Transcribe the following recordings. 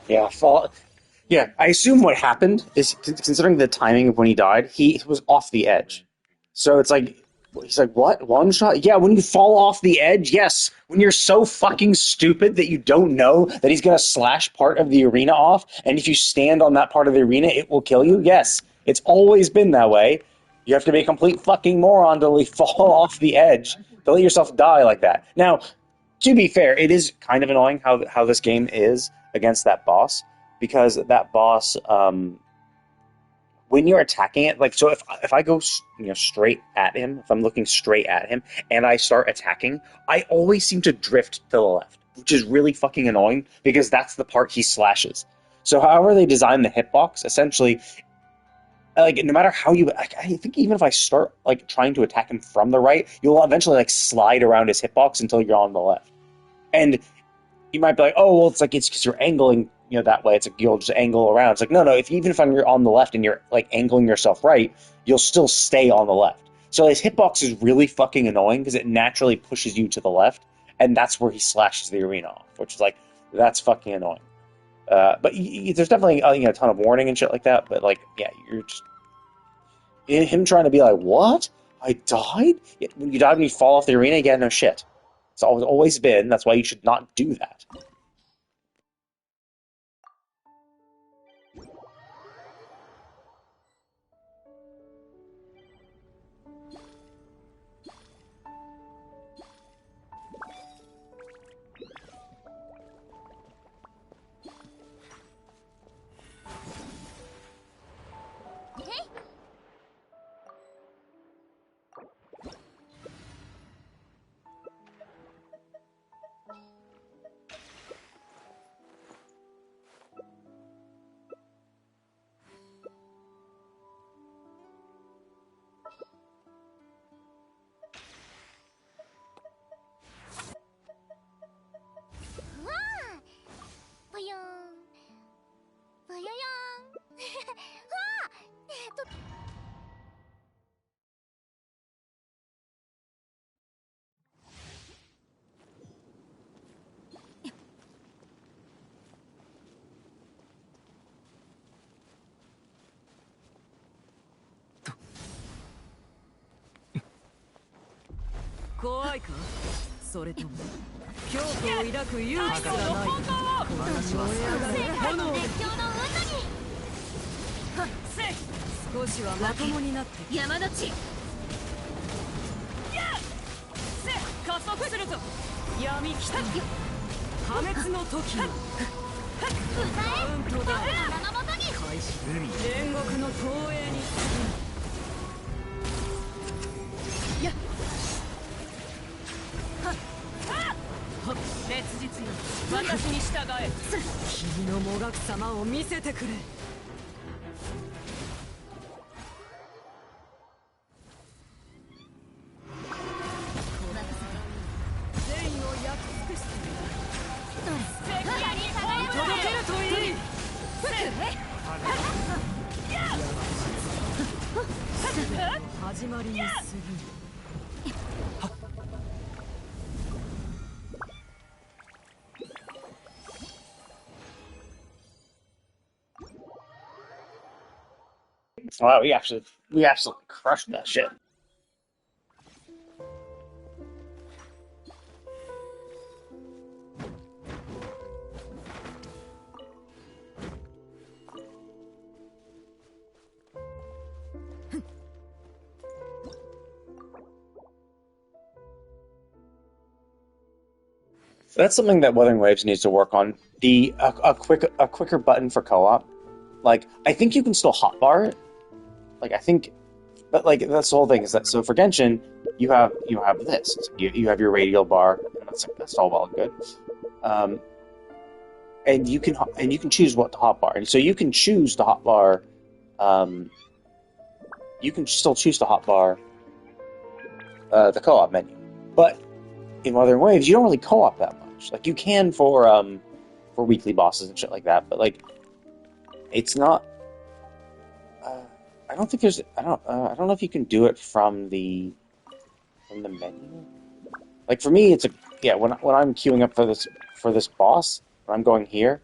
Yeah, fall. Yeah, I assume what happened is, considering the timing of when he died, he was off the edge. So it's like, he's like, what? One shot? Yeah, when you fall off the edge, yes. When you're so fucking stupid that you don't know that he's gonna slash part of the arena off, and if you stand on that part of the arena, it will kill you. Yes, it's always been that way. You have to be a complete fucking moron to fall off the edge to let yourself die like that. Now, to be fair, it is kind of annoying how this game is against that boss, because that boss, when you're attacking it, like, so if I go straight at him, if I'm looking straight at him and I start attacking, I always seem to drift to the left, which is really fucking annoying because that's the part he slashes. So however they design the hitbox, essentially, like, no matter how you, like, I think even if I start like trying to attack him from the right, you'll eventually like slide around his hitbox until you're on the left. And you might be like, oh, well, it's because you're angling that way it's like you'll just angle around. It's like no, if even if you're on the left and you're like angling yourself right, you'll still stay on the left. So his hitbox is really fucking annoying because it naturally pushes you to the left, and that's where he slashes the arena off, which is like that's fucking annoying. But there's definitely a ton of warning and shit like that. But like, yeah, you're just him trying to be like, what? I died? Yeah, when you die when you fall off the arena, yeah, no shit. It's always been. That's why you should not do that. Wow, we absolutely crushed that shit. That's something that Wuthering Waves needs to work on. A quicker button for co-op. Like I think you can still hotbar it. Like I think, but like that's the whole thing is that so for Genshin you have this. You have your radial bar, and that's all well and good. Um, and you can choose what to hotbar, and so you can choose to hotbar. Um, you can still choose to hotbar the co-op menu, but in Wuthering Waves you don't really co-op that much. Like you can for weekly bosses and shit like that, but like it's not. Uh, I don't think there's. I don't know if you can do it from the menu. Like for me, it's a yeah. When I'm queuing up for this boss, when I'm going here,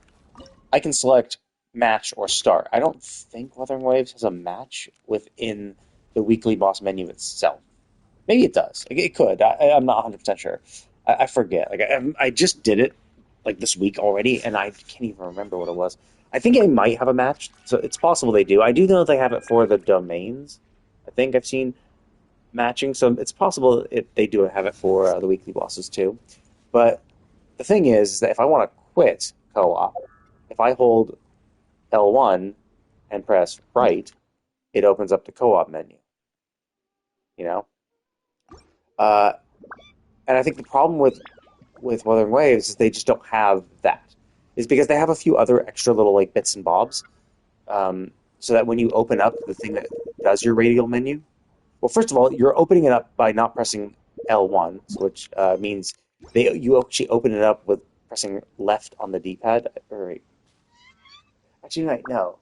I can select match or start. I don't think Wuthering Waves has a match within the weekly boss menu itself. Maybe it does. Like, it could. I'm not 100% sure. I forget. Like I just did it like this week already, and I can't even remember what it was. I think I might have a match, so it's possible they do. I do know they have it for the domains. I think I've seen matching, so it's possible they do have it for the weekly bosses too. But the thing is that if I want to quit co-op, if I hold L1 and press right, it opens up the co-op menu. You know, uh, and I think the problem with Wuthering Waves is they just don't have that. Is because they have a few other extra little like bits and bobs, so that when you open up the thing that does your radial menu, well, first of all, you're opening it up by not pressing L1, which means you actually open it up with pressing left on the D-pad. Or Actually, wait, no.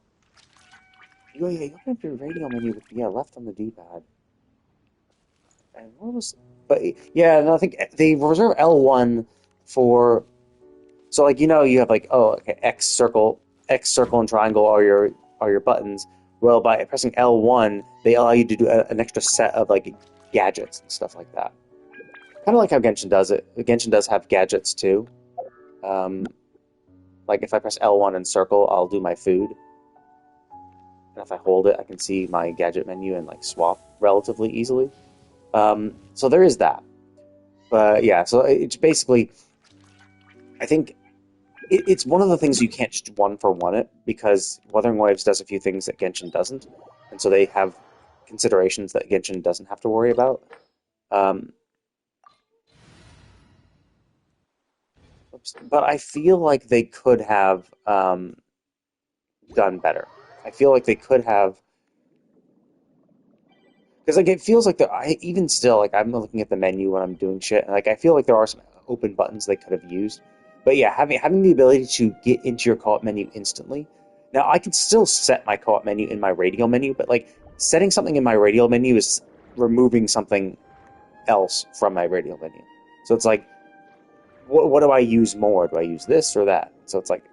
You open up your radio menu with left on the D-pad. And what was? But yeah, no, I think they reserve L1 for. So like you have like okay, X circle and triangle are your buttons. Well, by pressing L1, they allow you to do an extra set of like gadgets and stuff like that. Kind of like how Genshin does it. Genshin does have gadgets too. Um, like if I press L1 and circle, I'll do my food. And if I hold it, I can see my gadget menu and like swap relatively easily. So there is that. But yeah, so it's basically, I think it's one of the things you can't just one for one it, because Wuthering Waves does a few things that Genshin doesn't, and so they have considerations that Genshin doesn't have to worry about. Um, but I feel like they could have done better. I feel like they could have, because like it feels like even still, like I'm looking at the menu when I'm doing shit, and like I feel like there are some open buttons they could have used. But yeah, having the ability to get into your co-op menu instantly. Now I can still set my co-op menu in my radial menu, but like setting something in my radial menu is removing something else from my radial menu. So it's like, what do I use more? Do I use this or that? So it's like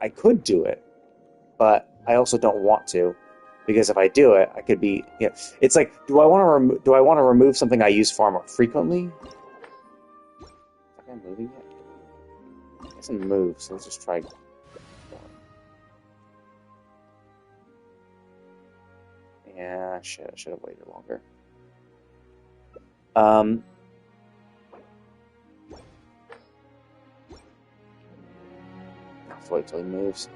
I could do it, but I also don't want to, because if I do it, I could be. It's like, do I want to remove something I use far more frequently? Am I moving it? It doesn't move, so let's just try. Yeah, shit, I should have waited longer. Let's wait till he moves.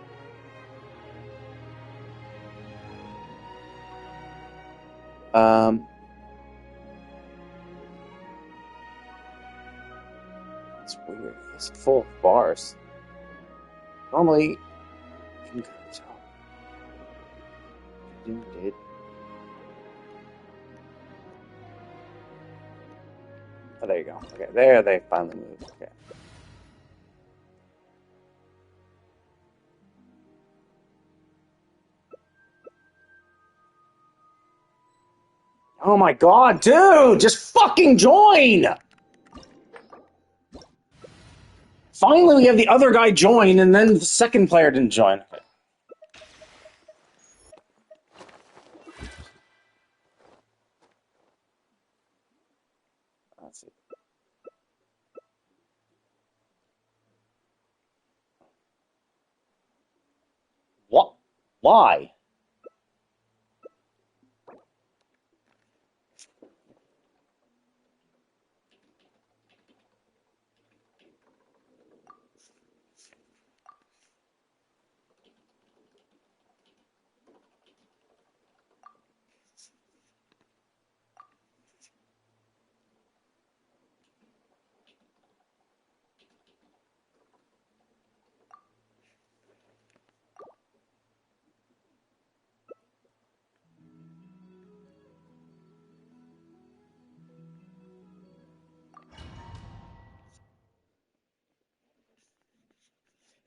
It's weird. It's full of bars. Normally, you can tell. You did. Oh, there you go. Okay, there they finally moved. Okay. Oh my god, dude! Just fucking join! Finally, we have the other guy join, and then the second player didn't join. Let's see. What? Why?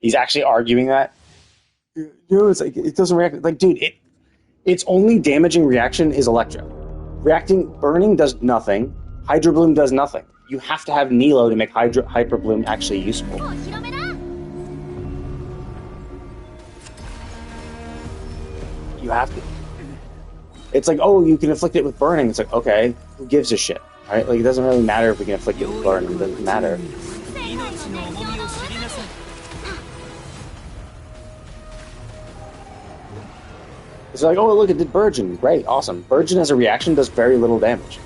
He's actually arguing that? No, it's like, it doesn't react. Like, dude, its only damaging reaction is Electro. Burning does nothing. Hydro Bloom does nothing. You have to have Nilo to make Hyper Bloom actually useful. You have to. It's like, oh, you can afflict it with burning. It's like, okay, who gives a shit, right? Like, it doesn't really matter if we can afflict it with burning. It doesn't matter. It's like, oh, look, it did Burgeon. Great, awesome. Burgeon as a reaction does very little damage.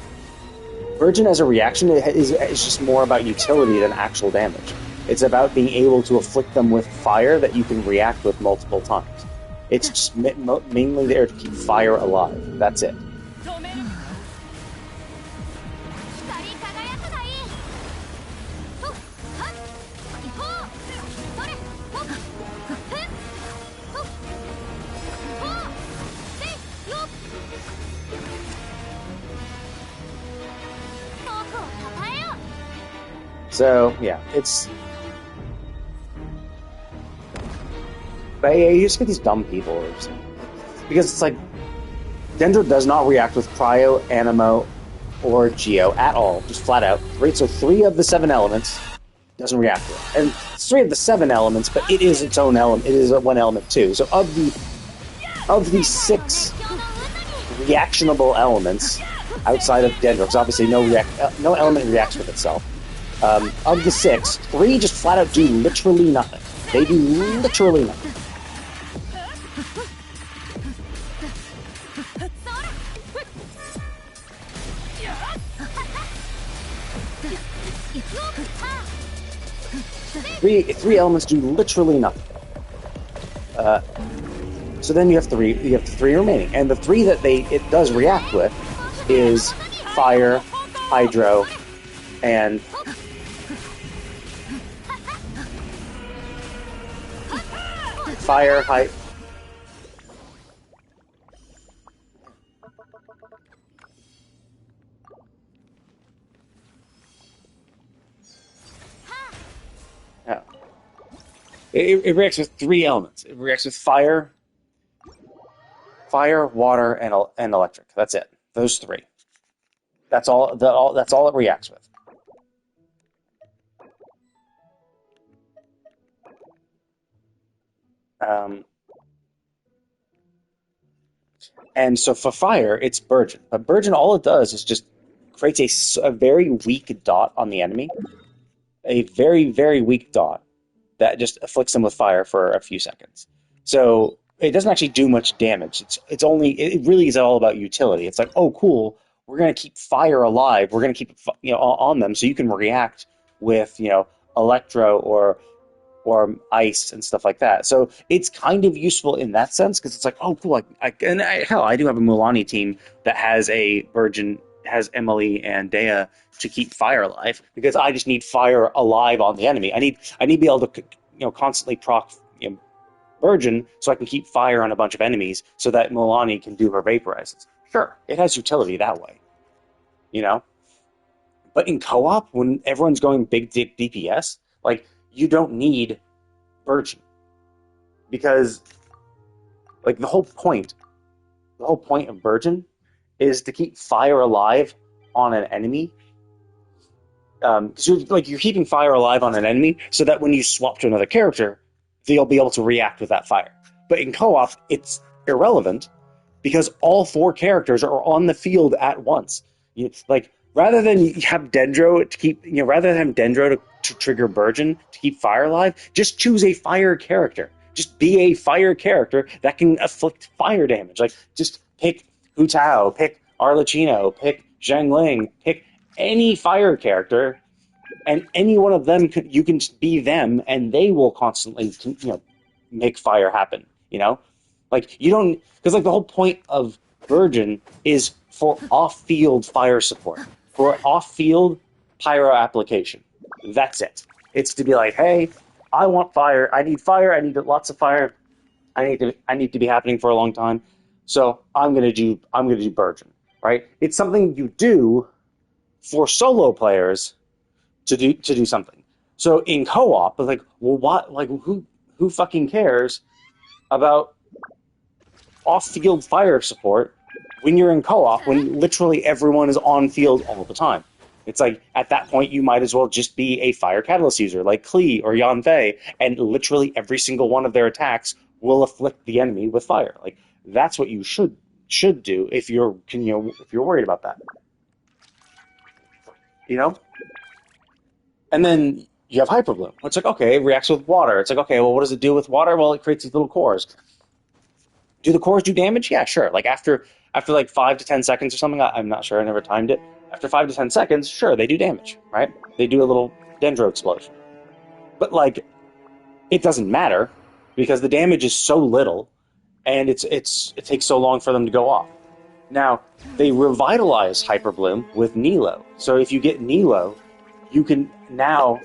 Burgeon as a reaction is just more about utility than actual damage. It's about being able to afflict them with fire that you can react with multiple times. It's just mainly there to keep fire alive. That's it. So, yeah, it's... But yeah, you just get these dumb people. Because it's like, Dendro does not react with Cryo, Animo, or Geo at all, just flat out. Right, so 3 of the 7 elements doesn't react with. And it's 3 of the 7 elements, but it is its own element. It is one element too. So of the 6 reactionable elements outside of Dendro, because obviously no element reacts with itself. Of the 6, 3 just flat out do literally nothing. They do literally nothing. Three elements do literally nothing. So then you have 3 remaining, and the 3 that it does react with is fire, hydro, and fire, yeah. It reacts with 3 elements. It reacts with fire, water, and electric. That's it. Those 3. That's all. That's all it reacts with. And so for fire, it's Burgeon. But Burgeon, all it does is just creates a very weak dot on the enemy. A very, very weak dot that just afflicts them with fire for a few seconds. So it doesn't actually do much damage. It really is all about utility. It's like, oh, cool, we're going to keep fire alive. We're going to keep it, on them so you can react with, electro or ice and stuff like that. So it's kind of useful in that sense because it's like, oh, cool. I do have a Mulanni team that has a Burgeon, has Emily and Dea to keep fire alive because I just need fire alive on the enemy. I need to be able to constantly proc Burgeon so I can keep fire on a bunch of enemies so that Mulanni can do her vaporizes. Sure, it has utility that way, But in co-op, when everyone's going big DPS, like, you don't need Burgeon because, like, the whole point of Burgeon is to keep fire alive on an enemy. Because you're keeping fire alive on an enemy so that when you swap to another character, they'll be able to react with that fire. But in co-op, it's irrelevant because all 4 characters are on the field at once. Rather than have Dendro to keep, rather than have Dendro to trigger Burgeon to keep fire alive, just choose a fire character. Just be a fire character that can afflict fire damage. Like, just pick Hu Tao, pick Arlecchino, pick Zhang Ling, pick any fire character, and any one of them you can be them, and they will constantly, make fire happen. Like, you don't, because like the whole point of Burgeon is for off-field fire support, for off-field pyro application. That's it. It's to be like, hey, I want fire. I need lots of fire. I need to be happening for a long time. So I'm gonna do Burgeon, right? It's something you do for solo players to do something. So in co-op, like, well, what? Like, who fucking cares about off-field fire support when you're in co-op, when literally everyone is on field all the time? It's like, at that point, you might as well just be a fire catalyst user, like Klee or Yanfei, and literally every single one of their attacks will afflict the enemy with fire. Like, that's what you should do if you're worried about that. And then you have Hyperbloom. It's like, okay, it reacts with water. It's like, okay, well, what does it do with water? Well, it creates these little cores. Do the cores do damage? Yeah, sure. Like, after like 5 to 10 seconds or something, I'm not sure, I never timed it. After 5 to 10 seconds, sure, they do damage, right? They do a little Dendro explosion. But, like, it doesn't matter because the damage is so little and it takes so long for them to go off. Now, they revitalize Hyperbloom with Nilo. So if you get Nilo, you can now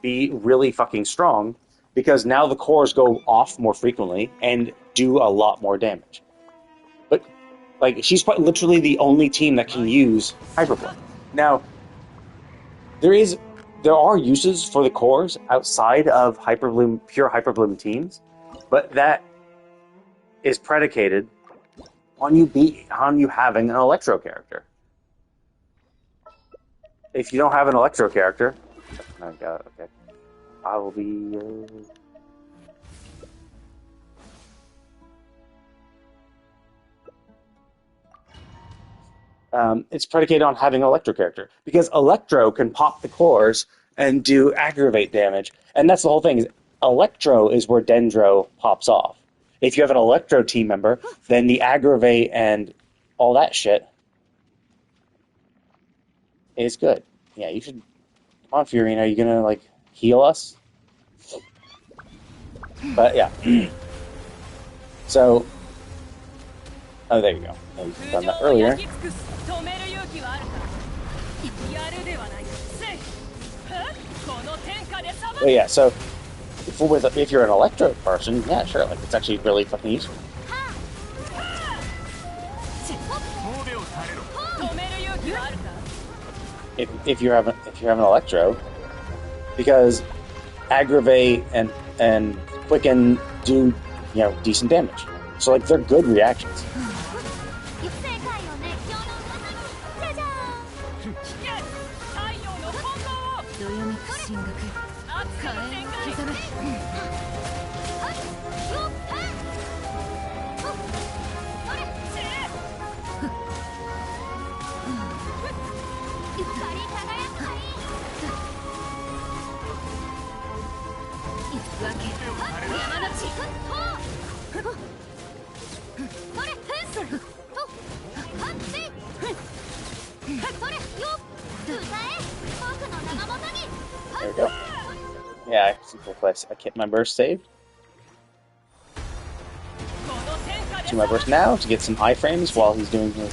be really fucking strong because now the cores go off more frequently and do a lot more damage. But, like, she's quite literally the only team that can use Hyperbloom. Now, there are uses for the cores outside of pure Hyperbloom teams, But that is predicated on you having an Electro character. If you don't have an Electro character, oh god, okay, I will be. It's predicated on having an Electro character because Electro can pop the cores and do aggravate damage, and that's the whole thing. Electro is where Dendro pops off. If you have an Electro team member, then the aggravate and all that shit is good. Yeah, you should. Come on, Furina, are you gonna like heal us? But yeah. So, oh, there you go. I've done that earlier. But yeah, so if you're an Electro person, yeah, sure, like it's actually really fucking useful. If you have an Electro, because aggravate and quicken do decent damage, so like they're good reactions. There we go. Yeah, I kept my burst saved. To my burst now to get some iframes while he's doing his.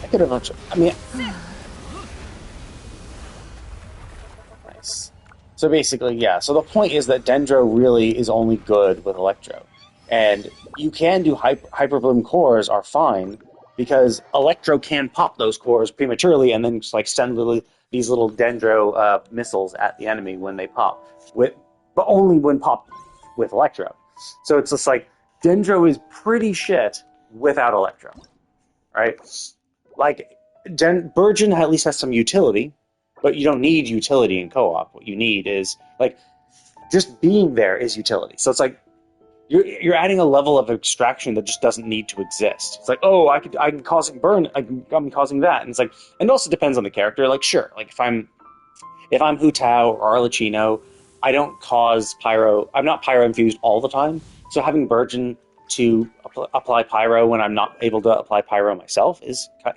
I could have. I mean. Nice. So basically, yeah. So the point is that Dendro really is only good with Electro. And you can do Hyper Bloom cores are fine because Electro can pop those cores prematurely and then just like send these little Dendro missiles at the enemy when they pop, but only when popped with Electro. So it's just like Dendro is pretty shit without Electro, right? Like Burgeon at least has some utility, but you don't need utility in co-op. What you need is like just being there is utility. So it's like you're adding a level of abstraction that just doesn't need to exist. It's like, oh, I'm causing burn, I'm causing that, and it's like, and it also depends on the character. Like, sure, like if I'm Hu Tao or Arlecchino, I don't cause pyro. I'm not pyro infused all the time. So having Burgeon to apply pyro when I'm not able to apply pyro myself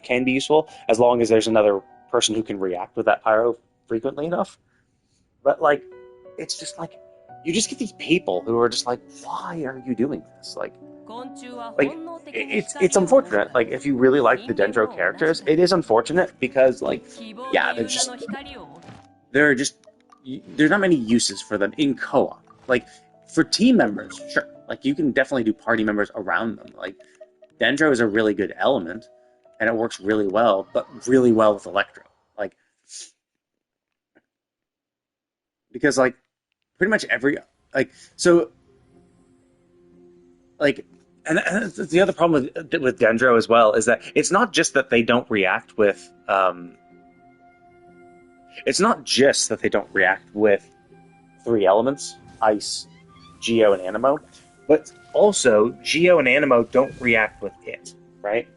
can be useful, as long as there's another person who can react with that pyro frequently enough. But like, it's just like. You just get these people who are just like, why are you doing this? Like it's unfortunate. Like, if you really like the Dendro characters, it is unfortunate because, like, yeah, there's not many uses for them in co-op. Like, for team members, sure. Like, you can definitely do party members around them. Like, Dendro is a really good element, and it works really well, but really well with Electro. Like, because, like, pretty much every, like, so, like, and the other problem with Dendro as well is that it's not just that they don't react with, it's not just that they don't react with 3 elements, Ice, Geo, and Anemo, but also Geo and Anemo don't react with it, right?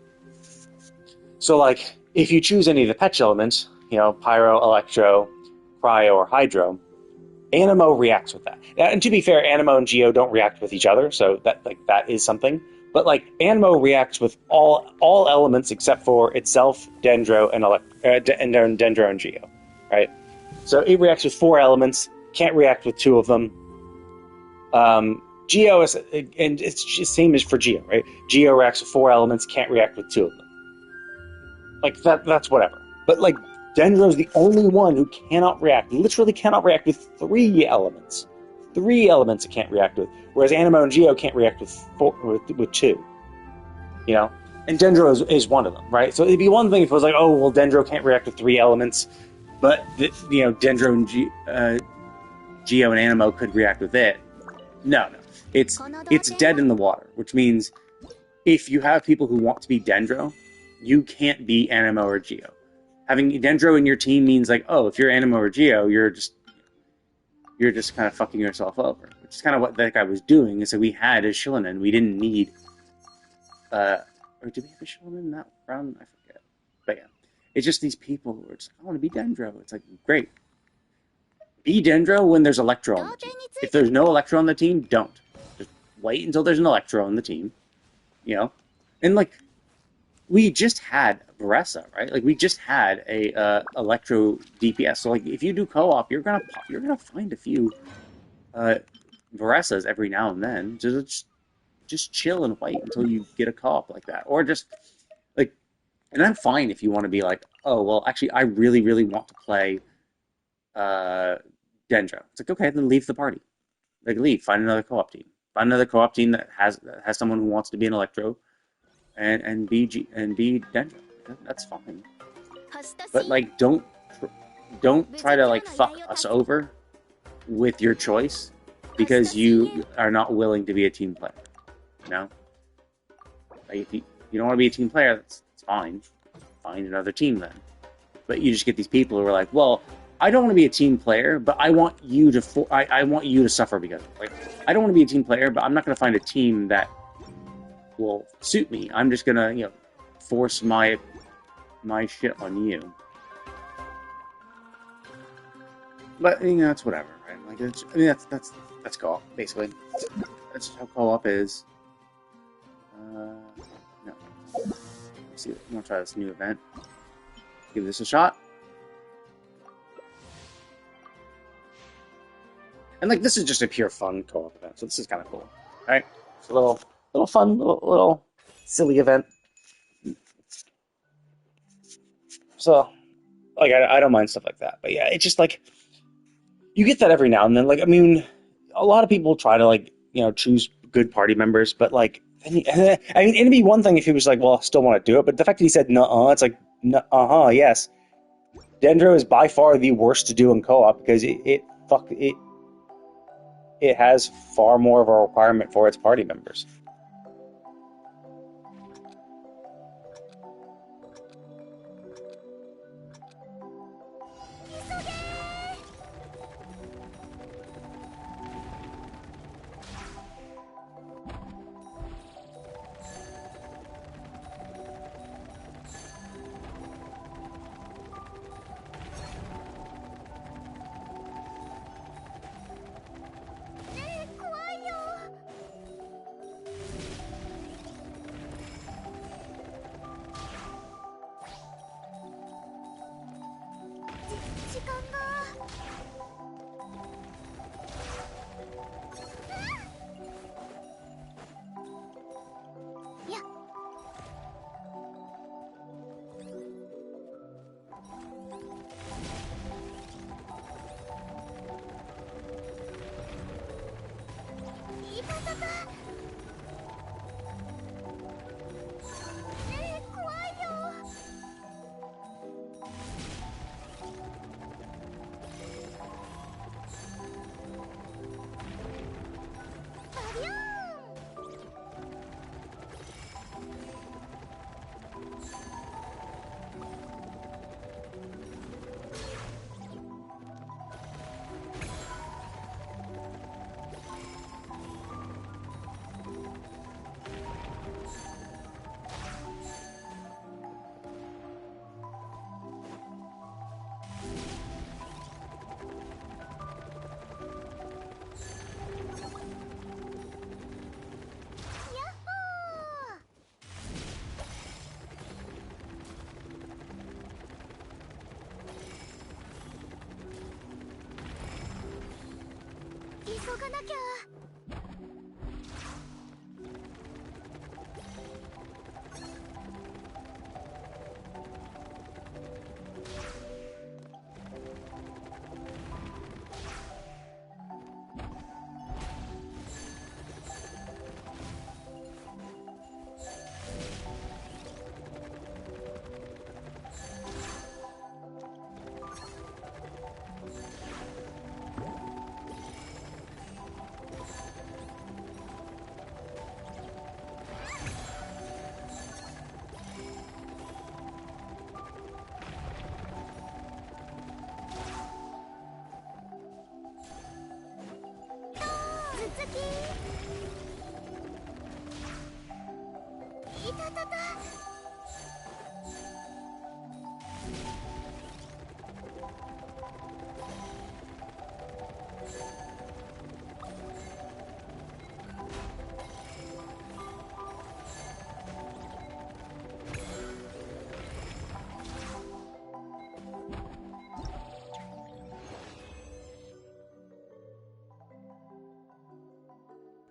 So, like, if you choose any of the Petch elements, Pyro, Electro, Cryo, or Hydro, Anemo reacts with that. And to be fair, Anemo and Geo don't react with each other, so that is something. But like Anemo reacts with all elements except for itself, Dendro, and Dendro and Geo, right? So it reacts with 4 elements, can't react with 2 of them. Geo is, and it's just same as for Geo, right? Geo reacts with 4 elements, can't react with 2 of them. Like that's whatever. But like Dendro's the only one who literally cannot react with 3 elements. 3 elements it can't react with, whereas Anemo and Geo can't react with 2. And Dendro is one of them, right? So it'd be one thing if it was like, oh, well, Dendro can't react with 3 elements, but Dendro and Geo and Animo could react with it. No, no, it's dead in the water, which means if you have people who want to be Dendro, you can't be Animo or Geo. Having Dendro in your team means like, oh, if you're Animo or Geo, you're just kind of fucking yourself over, which is kind of what that guy was doing. And so we had a Shillanen. We didn't need, or did we have a Shillanen in that round? I forget. But yeah, it's just these people who are just, I want to be Dendro. It's like, great. Be Dendro when there's Electro on the team. If there's no Electro on the team, don't. Just wait until there's an Electro on the team, And like, we just had Baressa, right? Like we just had a Electro DPS. So like, if you do co-op, you're gonna find a few Baressas every now and then. Just chill and wait until you get a co-op like that, or just like, and I'm fine if you want to be like, oh well, actually, I really really want to play Dendro. It's like, okay, then leave the party. Like leave, find another co-op team. Find another co-op team that has someone who wants to be an Electro and be Dendro. That's fine. But like, don't try to like fuck us over with your choice because you are not willing to be a team player. Like if you don't want to be a team player, that's fine. Find another team then. But you just get these people who are like, well, I don't want to be a team player, but I want you to I want you to suffer because like I don't want to be a team player, but I'm not going to find a team that will suit me. I'm just gonna force my shit on you. But it's whatever, right? Like that's co-op basically. That's how co-op is. No. Let's see. I'm gonna try this new event. Give this a shot. And like, this is just a pure fun co-op event, so this is kind of cool. All right, it's a little fun, little silly event. So, like, I don't mind stuff like that. But yeah, it's just like you get that every now and then. Like, I mean, a lot of people try to like choose good party members, but like, I mean, it'd be one thing if he was like, well, I still want to do it, but the fact that he said no, it's like, yes. Dendro is by far the worst to do in co-op because it has far more of a requirement for its party members.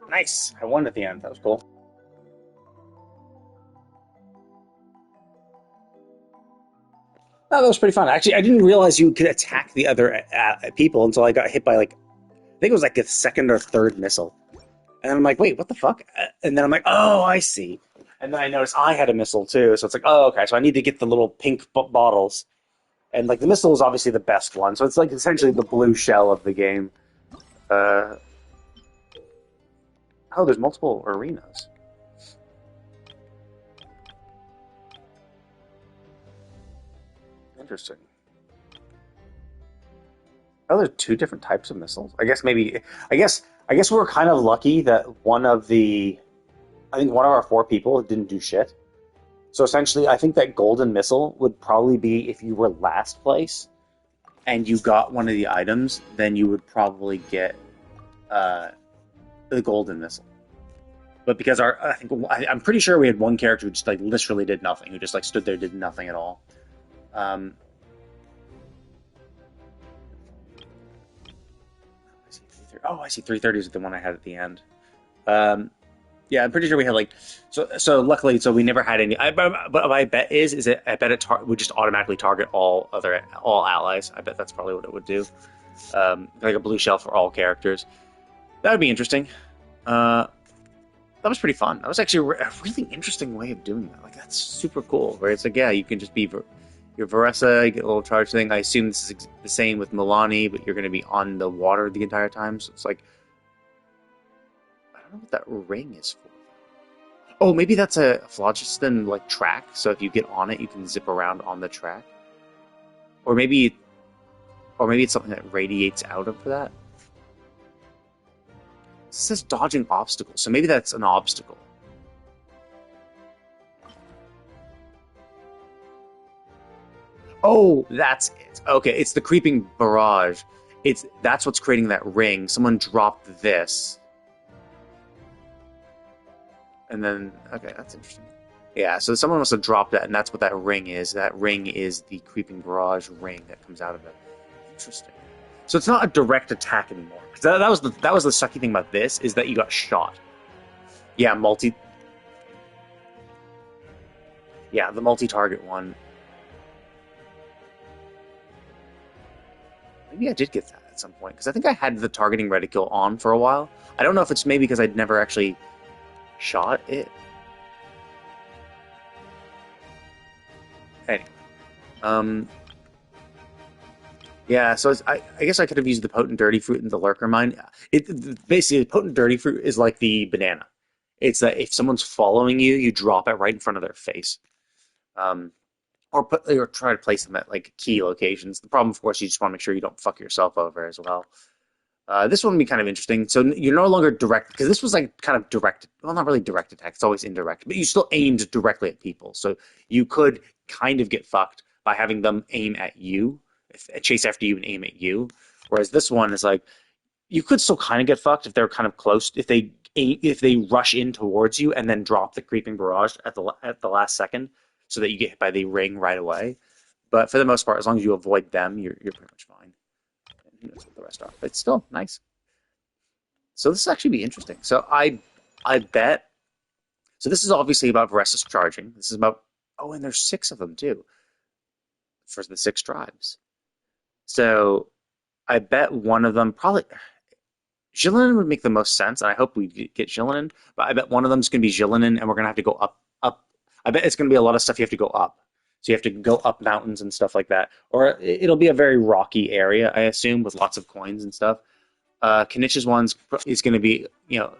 Nice. I won at the end. That was cool. Oh, that was pretty fun. Actually, I didn't realize you could attack the other people until I got hit by like I think it was like a second or third missile, and then I'm like, wait, what the fuck? And then I'm like, oh, I see. And then I noticed I had a missile too, so it's like, oh, okay. So I need to get the little pink bottles, and like the missile is obviously the best one. So it's like essentially the blue shell of the game. Uh, oh, there's multiple arenas. Interesting. Oh, there's two different types of missiles. I guess maybe. I guess we were kind of lucky that one of the. I think one of our four people didn't do shit. So essentially, I think that golden missile would probably be if you were last place and you got one of the items, then you would probably get uh, the golden missile. But because I'm pretty sure we had one character who just like literally did nothing, who just like stood there, did nothing at all. Um, I see 330 is the one I had at the end. Um, yeah, I'm pretty sure we had like so. Luckily, so we never had any. But my bet is it? I bet would just automatically target all allies. I bet that's probably what it would do. Like a blue shell for all characters. That would be interesting. That was pretty fun. That was actually a really interesting way of doing that. Like that's super cool. Where it's like, yeah, you can just be your Varesa, you get a little charge thing. I assume this is the same with Milani, but you're going to be on the water the entire time. So it's like, I don't know what that ring is for. Oh, maybe that's a phlogiston like track. So if you get on it, you can zip around on the track. Or maybe, or maybe it's something that radiates out of that. It says dodging obstacles, so maybe that's an obstacle. Oh, that's it. Okay, it's the creeping barrage. That's what's creating that ring. Someone dropped this, and then okay, that's interesting. Yeah, so someone must have dropped that, and that's what that ring is. That ring is the creeping barrage ring that comes out of it. Interesting. So it's not a direct attack anymore. 'Cause that was the sucky thing about this is that you got shot. Yeah, the multi-target one. Maybe I did get that at some point because I think I had the targeting reticle on for a while. I don't know if it's maybe because I'd never actually shot it. Anyway, um, yeah. So I guess I could have used the potent dirty fruit and the lurker mine. Basically, the potent dirty fruit is like the banana. It's that if someone's following you, you drop it right in front of their face. Um, or try to place them at like key locations. The problem, of course, you just want to make sure you don't fuck yourself over as well. This one would be kind of interesting. So you're no longer direct because this was like kind of direct. Well, not really direct attack. It's always indirect, but you still aimed directly at people. So you could kind of get fucked by having them aim at you, chase after you, and aim at you. Whereas this one is like you could still kind of get fucked if they're kind of close. If they rush in towards you and then drop the creeping barrage at the last second, so that you get hit by the ring right away. But for the most part, as long as you avoid them, you're pretty much fine. And who knows what the rest are? But it's still nice. So this will actually be interesting. So I bet. So this is obviously about Varesis charging. This is about and there's six of them too for the six tribes. So I bet one of them probably Jillinan would make the most sense, and I hope we get Jillinan. But I bet one of them is going to be Jillinan, and we're going to have to go up. I bet it's going to be a lot of stuff you have to go up. So you have to go up mountains and stuff like that. Or it'll be a very rocky area, I assume, with lots of coins and stuff. Kanich's one's is going to be,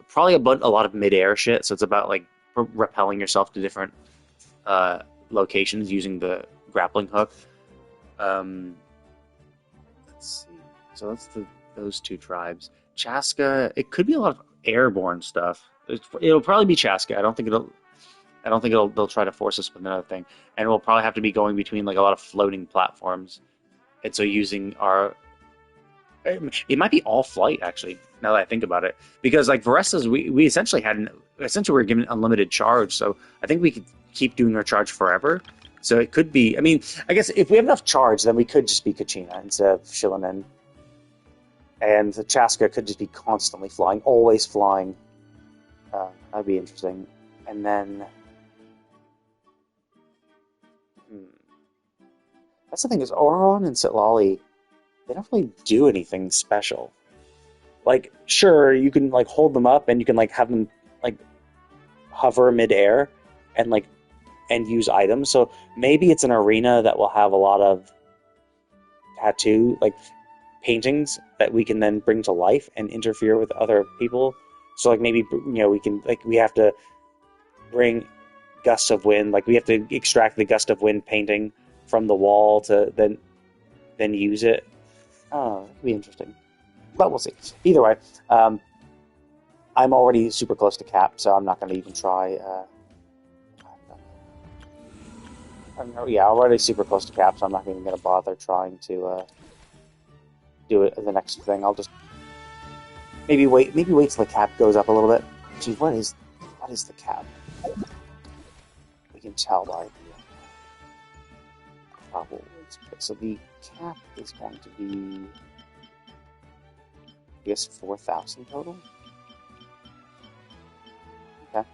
probably about a lot of mid-air shit. So it's about like rappelling yourself to different locations using the grappling hook. Let's see. So that's those two tribes. Chaska, it could be a lot of airborne stuff. It'll probably be Chaska. I don't think they'll try to force us with another thing, and we'll probably have to be going between like a lot of floating platforms. And so using our, it might be all flight actually. Now that I think about it, because like Varestas, we essentially essentially we were given unlimited charge, so I think we could keep doing our charge forever. So it could be. I mean, I guess if we have enough charge, then we could just be Kachina instead of Shillanen, and the Chaska could just be constantly flying, always flying. That'd be interesting. And then, hmm, that's the thing is Auron and Sitlali, they don't really do anything special. Like, sure, you can like hold them up and you can like have them like hover midair and like and use items. So maybe it's an arena that will have a lot of tattoo like paintings that we can then bring to life and interfere with other people. So like maybe we can like we have to bring gusts of wind, like we have to extract the gust of wind painting from the wall to then use it. Oh, it'd be interesting. But we'll see. Either way, um, I'm already super close to cap, so I'm not going to even try. Yeah, I'm already super close to cap, so I'm not even going to bother trying to do it. The next thing, I'll just maybe wait till the cap goes up a little bit. Geez, what is the cap? We can tell by the probable. So the cap is going to be, I guess, 4,000 total. Okay,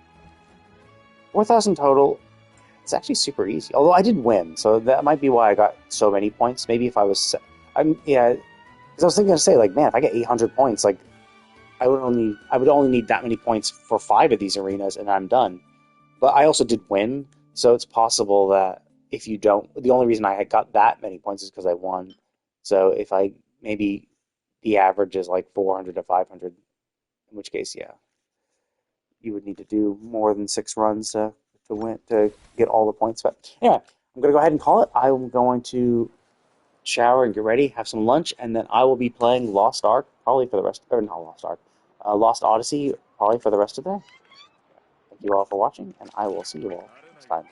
4,000 total. It's actually super easy. Although I did win, so that might be why I got so many points. Maybe if I was, yeah, because I was thinking to say like, man, if I get 800 points, like I would only need that many points for 5 of these arenas, and I'm done. But I also did win, so it's possible that if you don't, the only reason I had got that many points is because I won. So if I maybe the average is like 400 to 500, in which case, yeah, you would need to do more than 6 runs to win to get all the points. But anyway, I'm gonna go ahead and call it. I'm going to shower and get ready, have some lunch, and then I will be playing Lost Ark probably for the rest, or not Lost Ark, Lost Odyssey probably for the rest of the day. Thank you all for watching, and I will see you all next time.